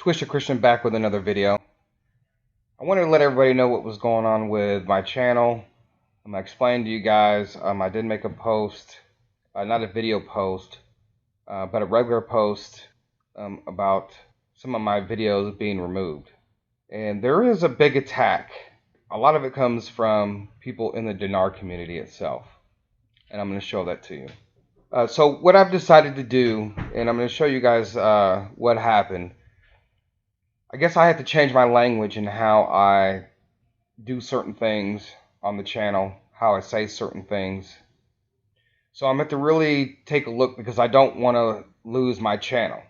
Twisted Christian back with another video. I wanted to let everybody know what was going on with my channel. I explained to you guys, I did make a post, not a video post, but a regular post about some of my videos being removed. And there is a big attack. A lot of it comes from people in the Dinar community itself. And I'm going to show that to you. So what I've decided to do, and I'm going to show you guys what happened. I guess I have to change my language and how I do certain things on the channel, how I say certain things. So I'm going to really take a look because I don't want to lose my channel.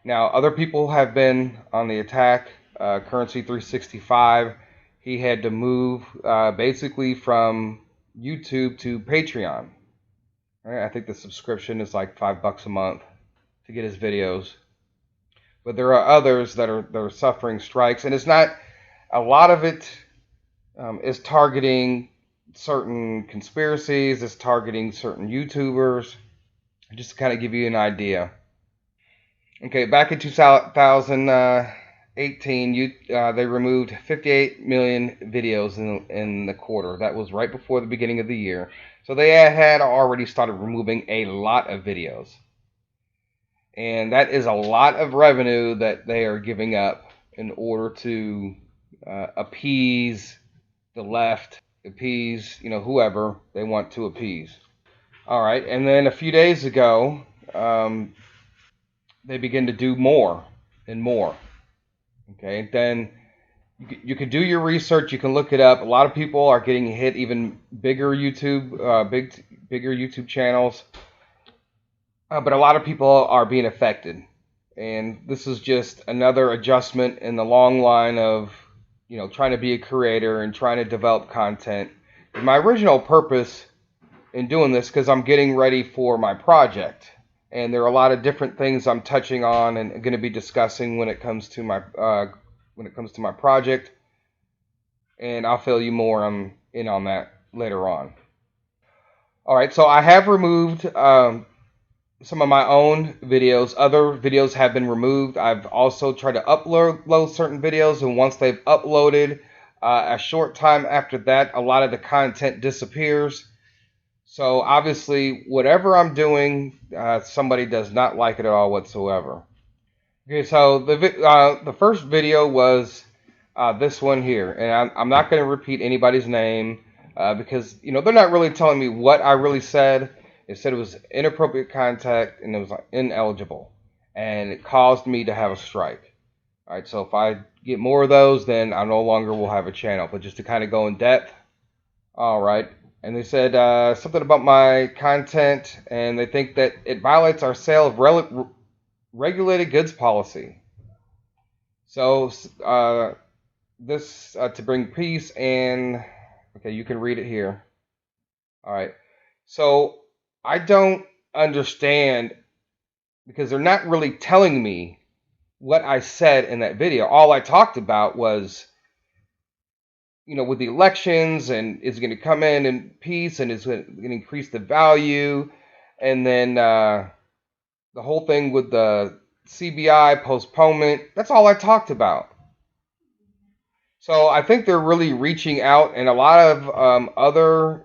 Now, other people have been on the attack. Currency 365, he had to move basically from YouTube to Patreon. Right? I think the subscription is like $5 a month to get his videos. But there are others that are suffering strikes, and it's not a lot of it is targeting certain conspiracies, it's targeting certain YouTubers, just to kind of give you an idea. Okay, back in 2018, they removed 58 million videos in the quarter. That was right before the beginning of the year. So they had already started removing a lot of videos. And that is a lot of revenue that they are giving up in order to appease the left, appease, whoever they want to appease. All right, and then a few days ago, they begin to do more and more. Okay, then you can do your research. You can look it up. A lot of people are getting hit. Even bigger bigger YouTube channels. But a lot of people are being affected, and this is just another adjustment in the long line of, trying to be a creator and trying to develop content. And my original purpose in doing this, because I'm getting ready for my project, and there are a lot of different things I'm touching on and going to be discussing when it comes to my project, and I'll fill you more in on that later on. All right, so I have removed some of my own videos. Other videos have been removed. I've also tried to upload certain videos, and once they've uploaded, a short time after that, a lot of the content disappears. So obviously, whatever I'm doing, somebody does not like it at all whatsoever. Okay, so the first video was this one here, and I'm not going to repeat anybody's name because they're not really telling me what I really said. It said it was inappropriate contact and it was ineligible, and it caused me to have a strike. All right, so if I get more of those, then I no longer will have a channel. But just to kind of go in depth, all right. And they said something about my content, and they think that it violates our sale of regulated goods policy. So this to bring peace and okay, you can read it here. All right, so I don't understand because they're not really telling me what I said in that video. All I talked about was, with the elections, and it's going to come in peace, and it's going to increase the value, and then the whole thing with the CBI postponement. That's all I talked about. So I think they're really reaching out, and a lot of other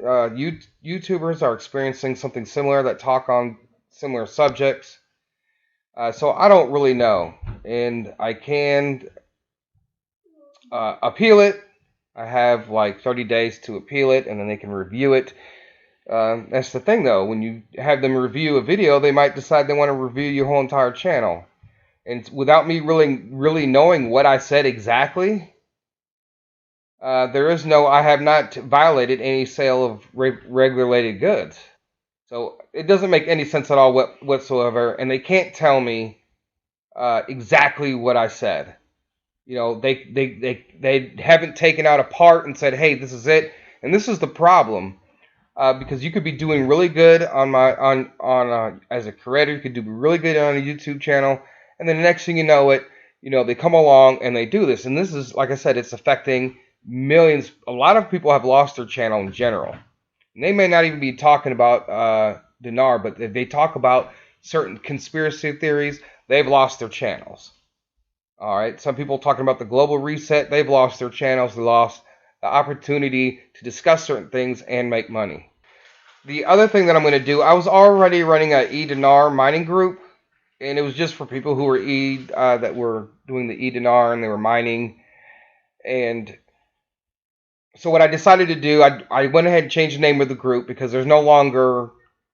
YouTubers are experiencing something similar that talk on similar subjects. So I don't really know, and I can appeal it. I have like 30 days to appeal it, and then they can review it. That's the thing, though. When you have them review a video, they might decide they want to review your whole entire channel, and without me really knowing what I said exactly. I have not violated any sale of regulated goods. So it doesn't make any sense at all whatsoever. And they can't tell me exactly what I said. They haven't taken out a part and said, hey, this is it. And this is the problem. Because you could be doing really good as a creator. You could do really good on a YouTube channel. And then the next thing you know it, they come along and they do this. And this is, like I said, it's affecting millions. A lot of people have lost their channel in general. And they may not even be talking about Dinar, but if they talk about certain conspiracy theories, they've lost their channels. All right. Some people talking about the global reset. They've lost their channels. They lost the opportunity to discuss certain things and make money. The other thing that I'm going to do, I was already running a Dinar mining group, and it was just for people who were that were doing the Dinar and they were mining. And so what I decided to do, I went ahead and changed the name of the group because there's no longer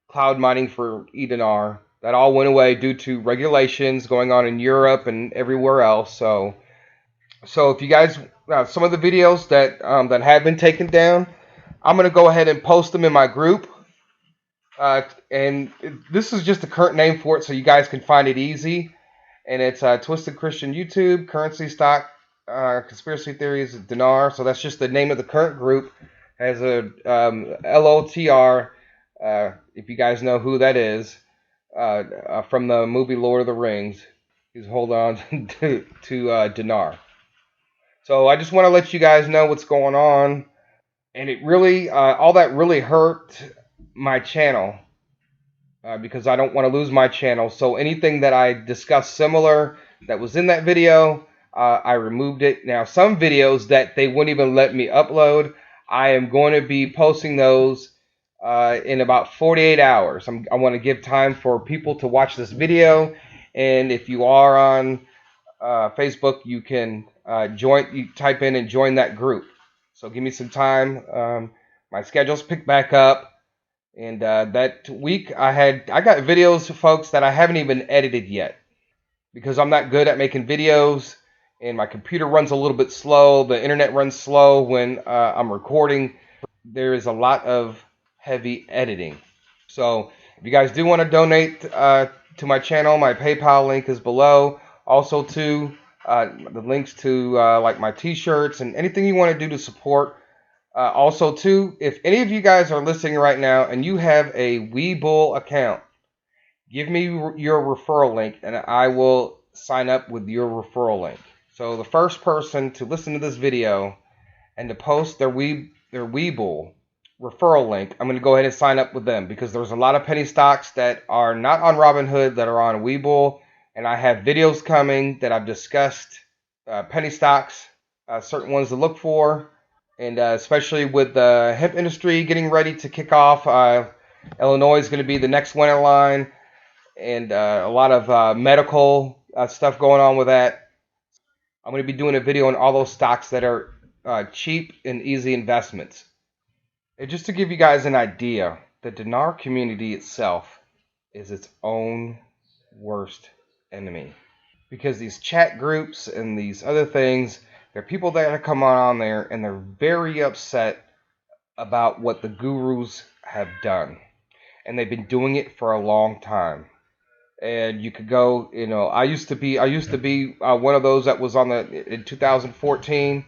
cloud mining for Dinar. That all went away due to regulations going on in Europe and everywhere else. So if you guys, some of the videos that have been taken down, I'm gonna go ahead and post them in my group. And this is just the current name for it, so you guys can find it easy. And it's Twisted Christian YouTube, Currency Stock, Conspiracy Theories, Dinar. So that's just the name of the current group. Has a LOTR, if you guys know who that is, from the movie Lord of the Rings. He's holding on to Dinar. So I just want to let you guys know what's going on. And it really, all that really hurt my channel. Because I don't want to lose my channel. So anything that I discussed similar that was in that video, I removed it. Now, some videos that they wouldn't even let me upload, I am going to be posting those in about 48 hours. I want to give time for people to watch this video. And if you are on Facebook, you can you type in and join that group. So give me some time. My schedule's picked back up. And that week I got videos, folks, that I haven't even edited yet because I'm not good at making videos and my computer runs a little bit slow. The internet runs slow when I'm recording. There is a lot of heavy editing. So if you guys do want to donate to my channel, my PayPal link is below. Also, too, the links to like my t-shirts and anything you want to do to support. Also, too, if any of you guys are listening right now and you have a Webull account, give me your referral link and I will sign up with your referral link. So the first person to listen to this video and to post their Webull referral link, I'm going to go ahead and sign up with them because there's a lot of penny stocks that are not on Robinhood that are on Webull, and I have videos coming that I've discussed penny stocks, certain ones to look for. And especially with the hemp industry getting ready to kick off, Illinois is going to be the next one in line, and a lot of medical stuff going on with that. I'm going to be doing a video on all those stocks that are cheap and easy investments. And just to give you guys an idea, the Dinar community itself is its own worst enemy. Because these chat groups and these other things, there are people that come on there and they're very upset about what the gurus have done. And they've been doing it for a long time. And you could go, I used to be one of those that was on in 2013,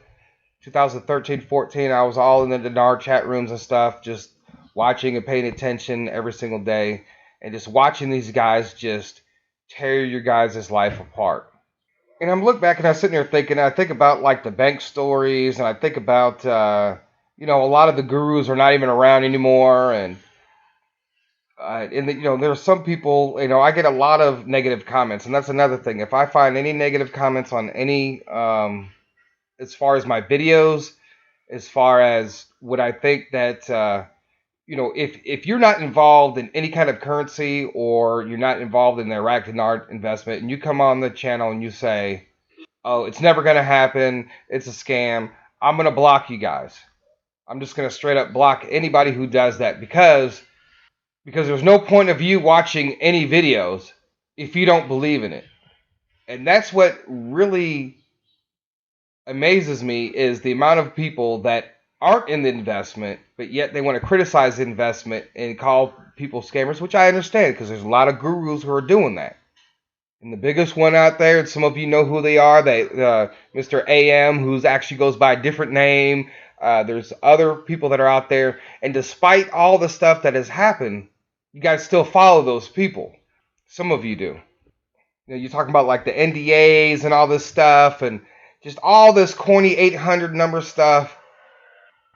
14, I was all in the Dinar chat rooms and stuff, just watching and paying attention every single day. And just watching these guys just tear your guys' life apart. And I'm looking back and I'm sitting there thinking, I think about like the bank stories, and I think about, a lot of the gurus are not even around anymore. And there are some people, I get a lot of negative comments, and that's another thing. If I find any negative comments on any, as far as my videos, as far as what I think that, if you're not involved in any kind of currency or you're not involved in the Iraq Dinar investment and you come on the channel and you say, oh, it's never going to happen, it's a scam, I'm going to block you guys. I'm just going to straight up block anybody who does that because there's no point of you watching any videos if you don't believe in it. And that's what really amazes me is the amount of people that aren't in the investment, but yet they want to criticize the investment and call people scammers, which I understand because there's a lot of gurus who are doing that. And the biggest one out there, and some of you know who they are, Mr. AM, who actually goes by a different name. There's other people that are out there, and despite all the stuff that has happened, you guys still follow those people. Some of you do. You're talking about like the NDAs and all this stuff, and just all this corny 800 number stuff.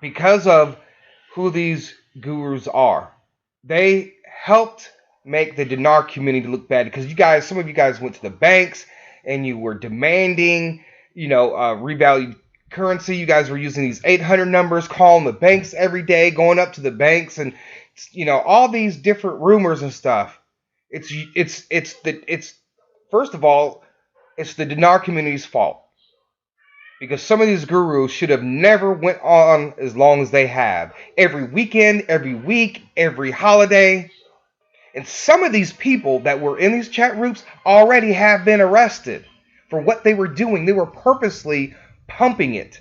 Because of who these gurus are. They helped make the Dinar community look bad because some of you guys went to the banks and you were demanding, revalued currency. You guys were using these 800 numbers, calling the banks every day, going up to the banks, and all these different rumors and stuff. It's first of all, it's the Dinar community's fault, because some of these gurus should have never went on as long as they have. Every weekend, every week, every holiday. And some of these people that were in these chat groups already have been arrested for what they were doing. They were purposely pumping it.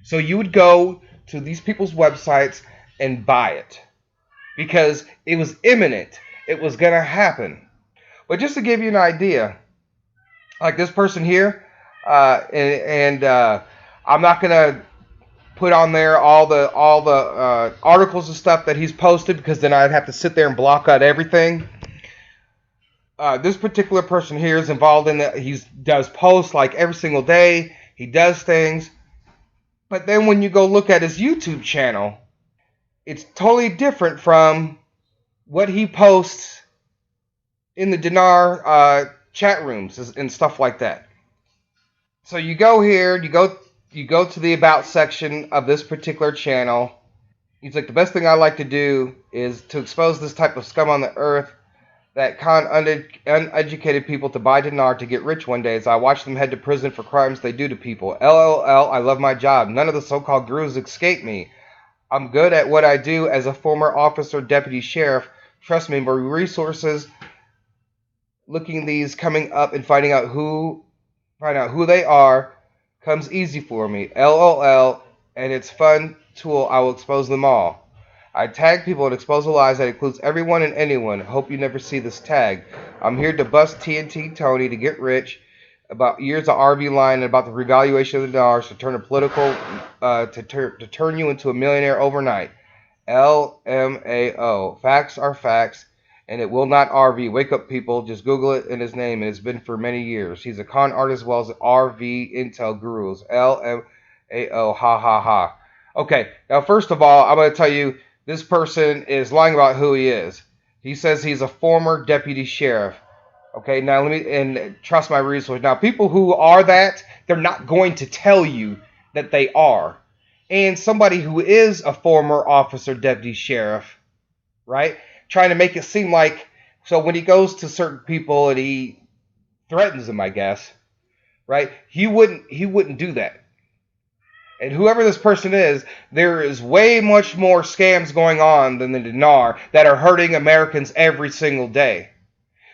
So you would go to these people's websites and buy it, because it was imminent. It was going to happen. But just to give you an idea, like this person here, I'm not gonna put on there all the articles and stuff that he's posted, because then I'd have to sit there and block out everything. This particular person here is involved in that. He does posts like every single day. He does things, but then when you go look at his YouTube channel, it's totally different from what he posts in the Dinar chat rooms and stuff like that. So you go here, you go to the About section of this particular channel. He's like, the best thing I like to do is to expose this type of scum on the earth that con uneducated people to buy dinar to get rich one day, as I watch them head to prison for crimes they do to people. LOL, I love my job. None of the so-called gurus escape me. I'm good at what I do as a former officer, deputy sheriff. Trust me, my resources, looking these coming up and find out who they are comes easy for me. LOL, and it's fun tool. I will expose them all. I tag people and expose the lies that includes everyone and anyone. Hope you never see this tag. I'm here to bust TNT Tony to get rich, about years of RV line, and about the revaluation of the dollars to turn a political to turn you into a millionaire overnight. LMAO. Facts are facts, and it will not RV. Wake up, people. Just Google it in his name, and it's been for many years. He's a con artist as well as RV Intel gurus. LMAO. Ha ha ha. Okay, now first of all, I'm going to tell you, this person is lying about who he is. He says he's a former deputy sheriff. Okay, now and trust my resource. Now, people who are that, they're not going to tell you that they are. And somebody who is a former officer, deputy sheriff, right? Trying to make it seem like, so when he goes to certain people and he threatens them, I guess, right? He wouldn't do that. And whoever this person is, there is way much more scams going on than the dinar that are hurting Americans every single day.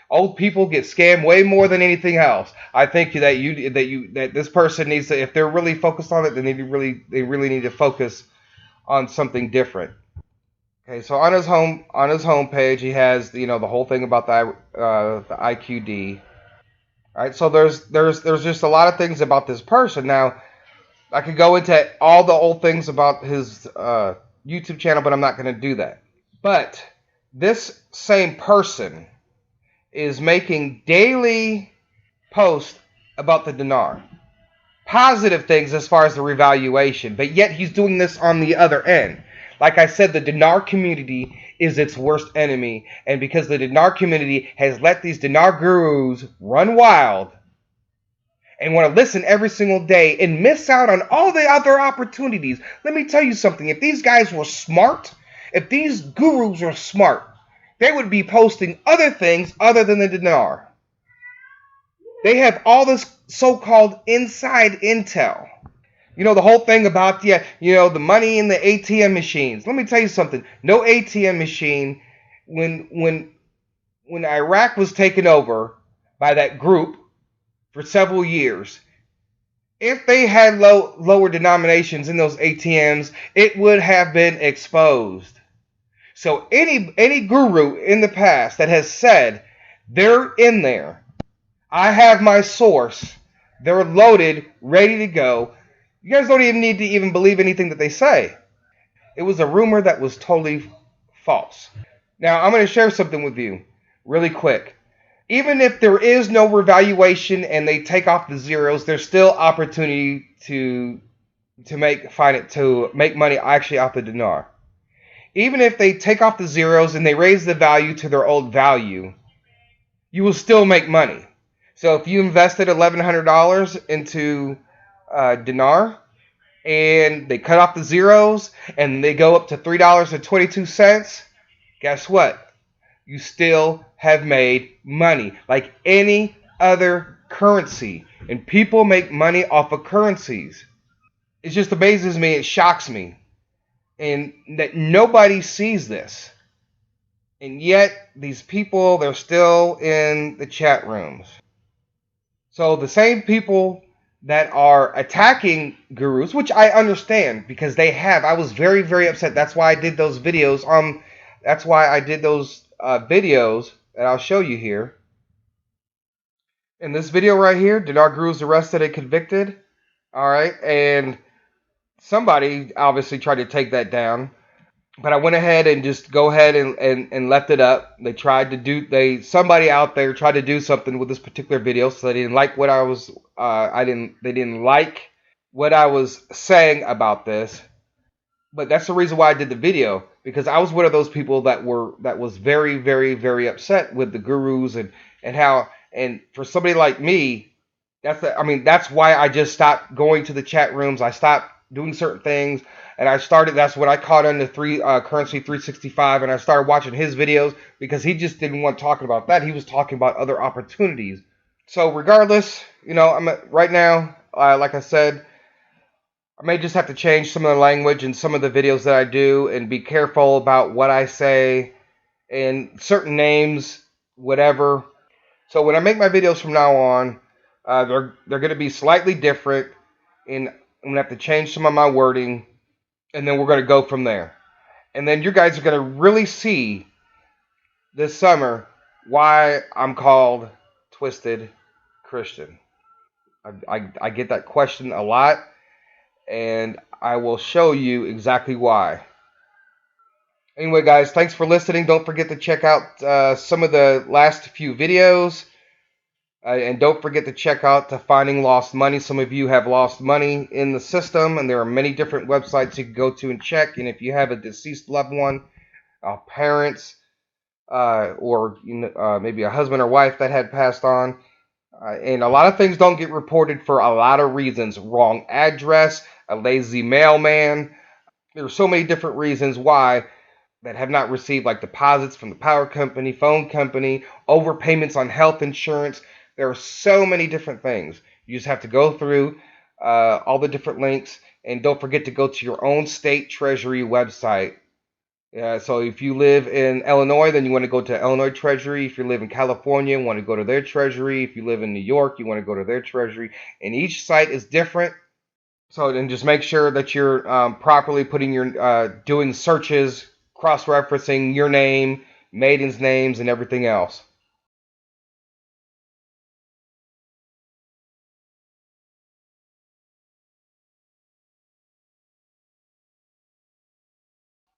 Old people get scammed way more than anything else. I think that this person needs to, if they're really focused on it, then they really need to focus on something different. Okay, so on his home page, he has the whole thing about the IQD. All right, so there's just a lot of things about this person. Now, I could go into all the old things about his YouTube channel, but I'm not going to do that. But this same person is making daily posts about the dinar. Positive things as far as the revaluation, but yet he's doing this on the other end. Like I said, the Dinar community is its worst enemy, and because the Dinar community has let these dinar gurus run wild and want to listen every single day and miss out on all the other opportunities. Let me tell you something. If these guys were smart, if these gurus were smart, they would be posting other things other than the dinar. They have all this so-called inside intel. The whole thing about the money in the ATM machines. Let me tell you something. No ATM machine, when Iraq was taken over by that group for several years, if they had lower denominations in those ATMs, it would have been exposed. So any guru in the past that has said they're in there, I have my source, they're loaded, ready to go, you guys don't even need to even believe anything that they say. It was a rumor that was totally false. Now, I'm going to share something with you really quick. Even if there is no revaluation and they take off the zeros, there's still opportunity to make money actually off the dinar. Even if they take off the zeros and they raise the value to their old value, you will still make money. So if you invested $1,100 into Dinar, and they cut off the zeros, and they go up to $3.22, guess what? You still have made money like any other currency. And people make money off of currencies. It just amazes me. It shocks me. And that nobody sees this. And yet, these people, they're still in the chat rooms. So the same people that are attacking gurus, which I understand because they have. I was very, very upset. That's why I did those videos. That's why I did those videos that I'll show you here. In this video right here, Dinar Guru's arrested and convicted. All right, and somebody obviously tried to take that down, but I went ahead and just go ahead and left it up. They tried to do somebody out there tried to do something with this particular video, so they didn't like what I was they didn't like what I was saying about this. But that's the reason why I did the video, because I was one of those people that was very, very, very upset with the gurus and how, and for somebody like me, that's why I just stopped going to the chat rooms. I stopped doing certain things, and that's what I caught on the currency 365, and I started watching his videos because he just didn't want talking about that. He was talking about other opportunities. So regardless, right now, like I said, I may just have to change some of the language in some of the videos that I do and be careful about what I say and certain names, whatever. So when I make my videos from now on, they're going to be slightly different, and I'm going to have to change some of my wording, and then we're going to go from there. And then you guys are going to really see this summer why I'm called Twisted Christian. I get that question a lot, and I will show you exactly why. Anyway, guys, thanks for listening. Don't forget to check out some of the last few videos. And don't forget to check out Finding Lost Money. Some of you have lost money in the system, and there are many different websites you can go to and check. And if you have a deceased loved one, parents, or maybe a husband or wife that had passed on, and a lot of things don't get reported for a lot of reasons. Wrong address, a lazy mailman. There are so many different reasons why that have not received, like deposits from the power company, phone company, overpayments on health insurance. There are so many different things. You just have to go through all the different links, and don't forget to go to your own state treasury website. So if you live in Illinois, then you want to go to Illinois Treasury. If you live in California, you want to go to their treasury. If you live in New York, you want to go to their treasury. And each site is different. So then just make sure that you're properly putting doing searches, cross-referencing your name, maiden's names, and everything else.